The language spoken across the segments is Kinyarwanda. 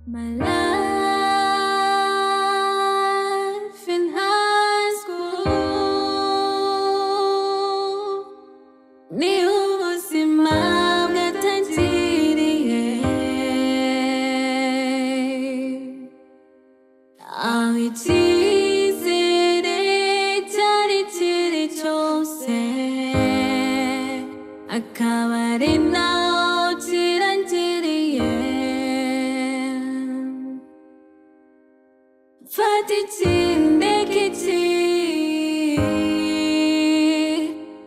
My life in high school, ni ubuzima bwatangiriye, aho icyizere cyari kiri cyose, akaba ari naho kirangiriye. Fata ikindeke iki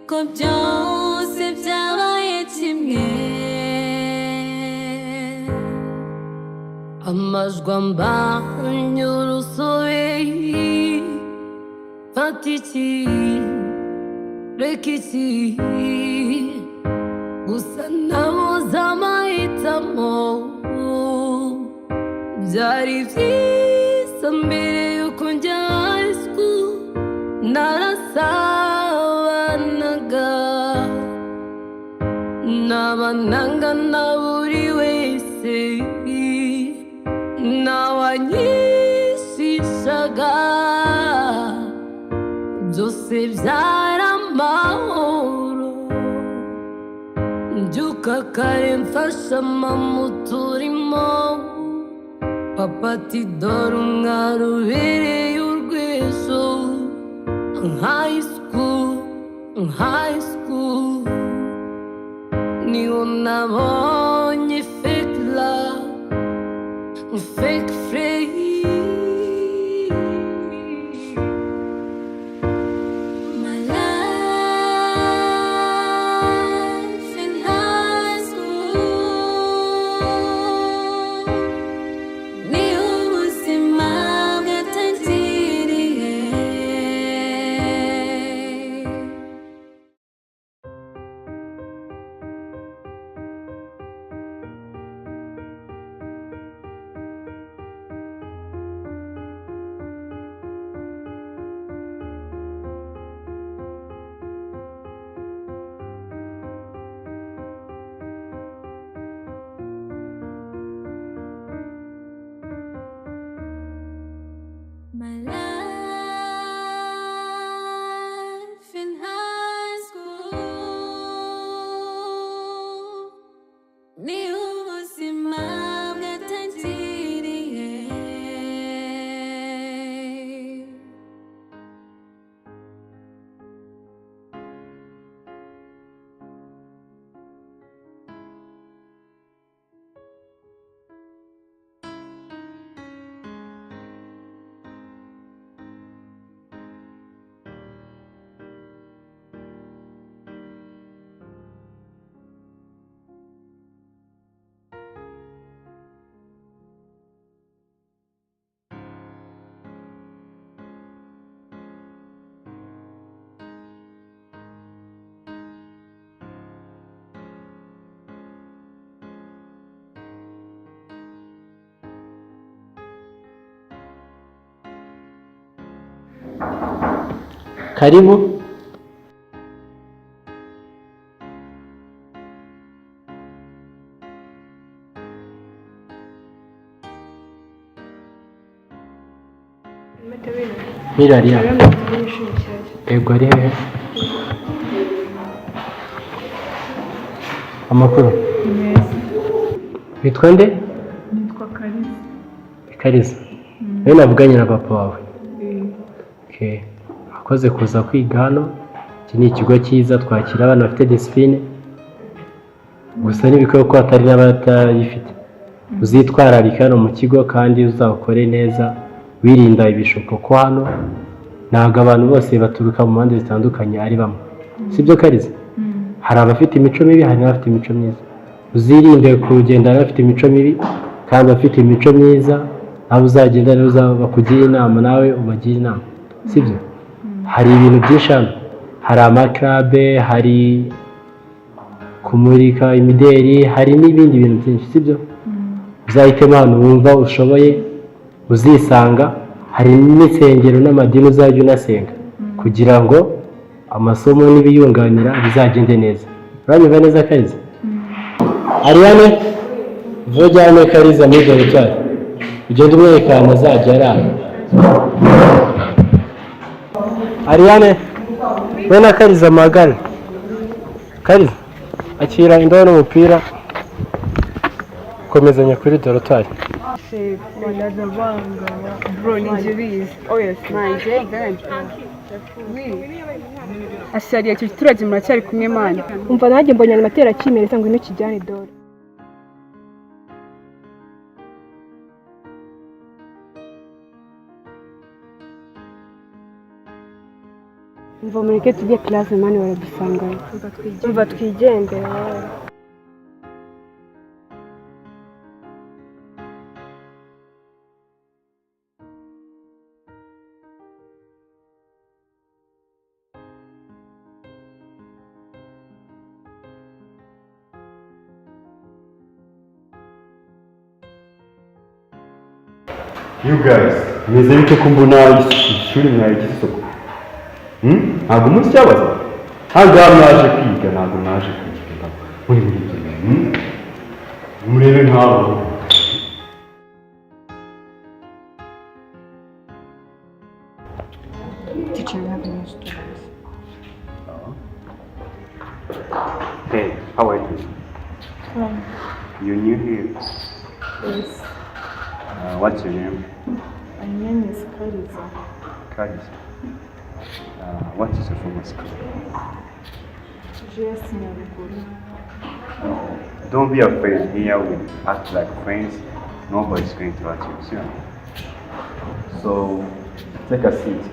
ko byose byabaye kimwe, amajwi ambanye urusobe. Fata iki reka iki gusa nabuze amahitamo, byari byiza mbere yuko njya high school, narasabanaga n'abananga na buri wese, n'awanyishishaga, byose byari amahoro. Mbyuka kare mfasha mama uturimo, papa ati dore umwari ubereye urwejo. High school niho nabonye fake love, fake free. My life in high school, ni ubuzima bwatangiriye. My life in high school, ni ubuzima bwatangiriye. Karibu. Miraria. Ego ari hehe? Amakuru. Witwa nde? Nitwa Kalisa. Kalisa. Wewe navuganye na papa wawe. Okay. Akoze kuza kwiga hano. Iki ni ikigo cyiza twakira abana bafite discipline. Gusa n'ibikwiye ko atari n'abatayifite. Uzitwararika hano mu kigo kandi uzakore neza, wirinda ibishuko ko hano ntabwo abantu bose baturuka mu mpande zitandukanye ari bamwe. Sibyo Kalisa? Hari abafite imico mibi, hari n'abafite imico myiza. Uzirinde kugendana bafite imico mibi kandi bafite imico myiza, abo uzagenda neza bakugira inama nawe ubagira inama. Sibyo? Hari ibintu byinshi hano. Hari amaklabe, hari kumurika imideri, hari n'ibindi bintu byinshi. Sibyo? Uzahitemo hano wumva ushoboye, uzisanga. Hari n'insengero n'amadini uzajya unasenga kugira ngo amasomo n'ibiyunganira bizagende neza. Uranyumva neza Kalisa? Ariane? Vujyane Kalisa muri dore cyane. ugenda umwereka ahantu azajya arara. Ariane we na Kariza magana. Kariza akira indobo n'umupira komezanya kuri dorotari. Bro, ninjye bizi. Oh yes. Ashyariye icyo giturage muracyari kumwe mana. Umva nanjye mbonye animateri akimereza ngo ino kijyane dore. Umva mureke tujye classe mani baradusangana. Umva twigendera. You guys, meze bite ko mbona ishuri mwayigize isuku? Ntabwo umunsi cyabaza? Ntabwo mwaje kwiga, ntabwo mwaje kwiga. Muri murebe nk'abo. Teacher, we have no students. Hey, how are you? You new here? Yes, What's your name? my name is Kariza. Kariza. What is your former school? JS Nyarwanda. Don't be afraid. Here we act like friends. Nobody's going to hurt you. See? So, take a seat.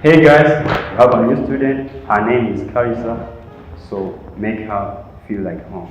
Hey guys, we have a new student. Her name is Kariza. So, make her feel like home.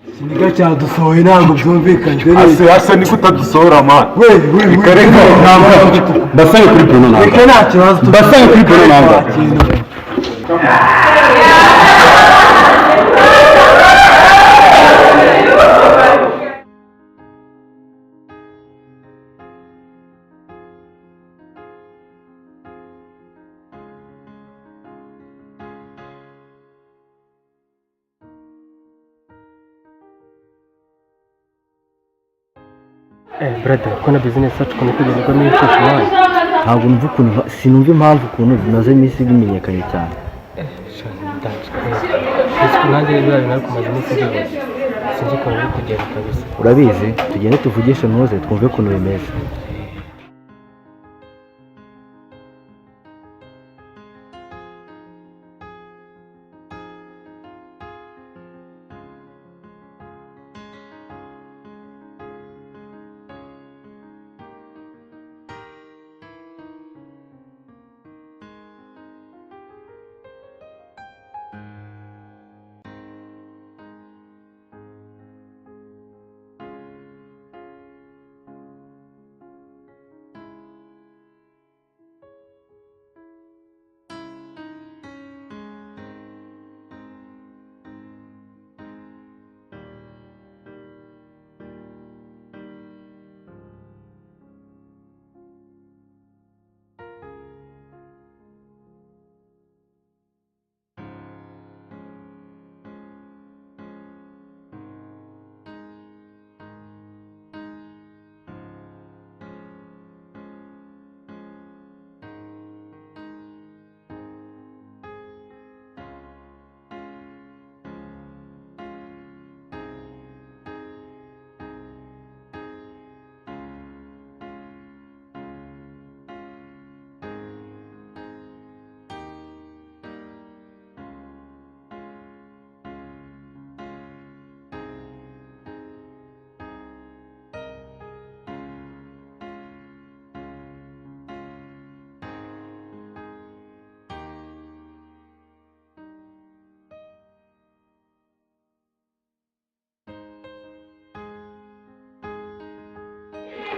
Ikiniga cyadusohoye ntabwo byumvikanye. Ase ni kutadusohora man. We Kareka ntabwo basaye kuri Bruno ntabwo. Reka nta kibazo. Basaye kuri Bruno ntabwo. Brother, ko na business yacu kono kugendwa n'ibikoresho nawe. Ntabwo numva ukuntu sinumva impamvu ukuntu bimaze iminsi bimenyekanye cyane. Ese nanjye rero nari kumaze iminsi rwose. Sinzi ko biri kugenda kabisa. Urabizi tugende tuvugishe muze twumve ukuntu bimeze.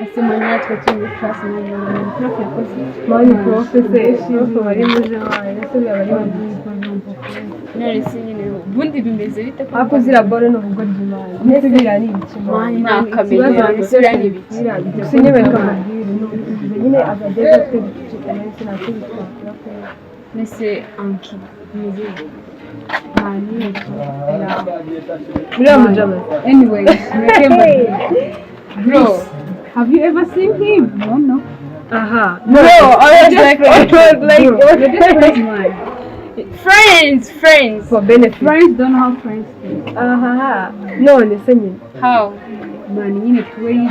ese mwana twatse muri class na prof yakoze mani profese ishize bari muje wayo ese bari none se nyine ubundi bimeze bite ko ako zirabore no ubwo ry'imana ndetse birari ikimana nakamenye ese birani ibiki sinebe kamabwire nyine agageza afite gucika nese nakubitwa nese anki bimeze mani Mira mujama. Anyway, remember. Bro, have you ever seen him? No. Aha. No, I was like, friends. For benefit. Friends don't have friends. Aha. No, listen. How? Man, you need to wait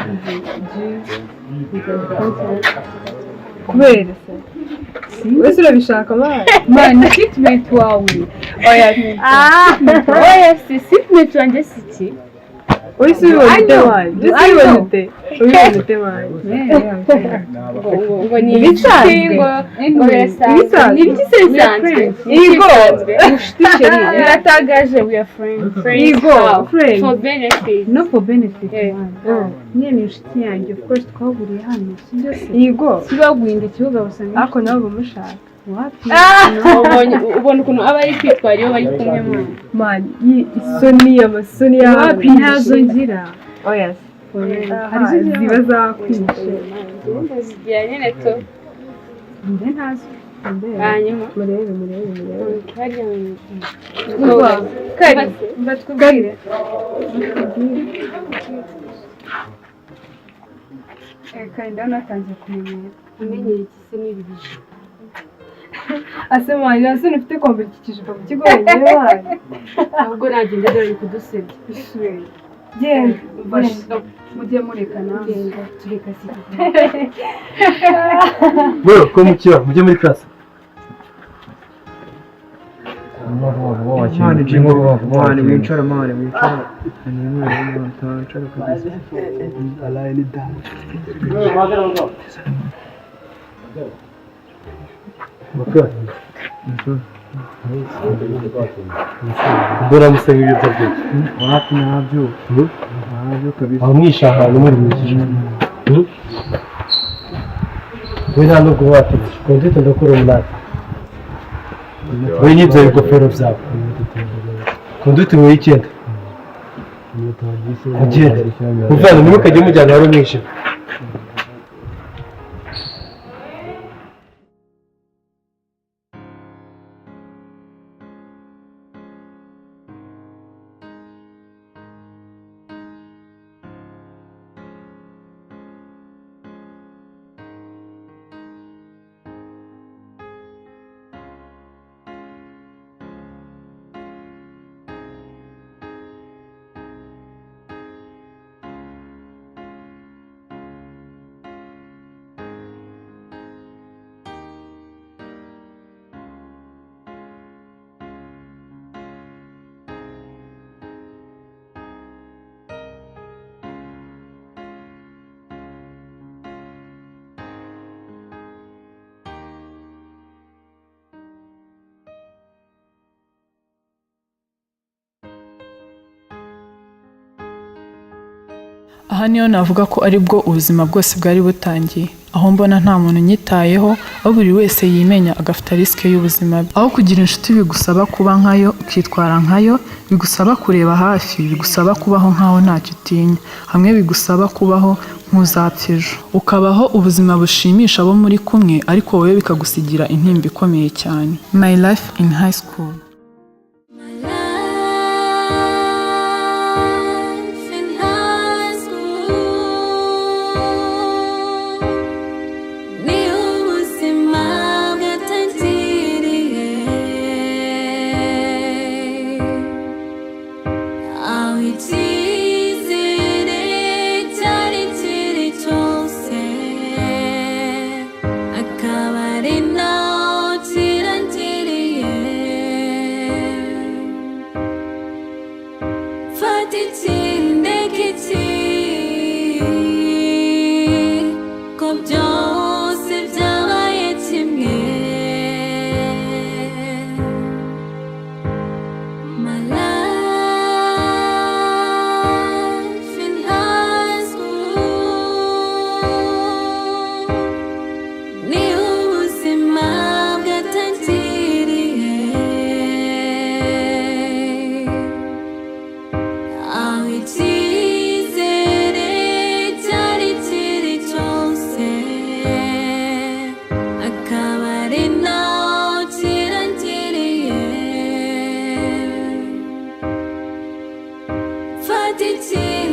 kubera se wese urabishaka man treatment wawe oya treatment wanjye siki wese ubibonye wanjye wese ubibonye ute wanjye ngo ni ibisanzwe ngo birasanzwe ni ibisanzwe Igo ushitisheri biratagaje we are friends Igo friends for benefit no for benefit nyine ni inshuti yanjye of course twahuriye hano sibyo se Igo sibaguhinga ikibuga basanga ako nabo bamushaka wapi ubona ukuntu aba ari kwitwara iyo bari kumwe man isoni amasoni yawe wapi ntazo ngira oya hari ziba zakwishe zigira nyine to mbe ntazo hanyuma murebe kari mbatwubwire kari ndabona atangiye kumenyera amenyera iki se n'ibibije asemanye asoni ufite kompetitije mu kigo wenyine wayo ahubwo nagenda dore kudusebya isure genda mujye mureka nawe tureka siki bro ko mukiba mujye muri class mani wicara ntancara kabisa alayini da Mbona musanga ibyo byose wapi nabyo kabisa amwisha ahantu muri mwishyije we nta nubwo wategereje kondite ndakora umunani we n'ibyo bigofero byawe kondite mu wikendi agenda muvana ntimukajye mujyana wari umwishyura aha niyo navuga ko ari bwo ubuzima bwose bwari butangiye aho mbona nta muntu unyitayeho aho buri wese yimenya agafata risike y'ubuzima bwe aho kugira inshuti bigusaba kuba nkayo ukitwara nkayo bigusaba kureba hafi bigusaba kubaho nkaho ntacyo utinya hamwe bigusaba kubaho nk'uzapfa ejo ukabaho ubuzima bushimisha abo muri kumwe ariko wowe bikagusigira intimba ikomeye cyane my life in high school iki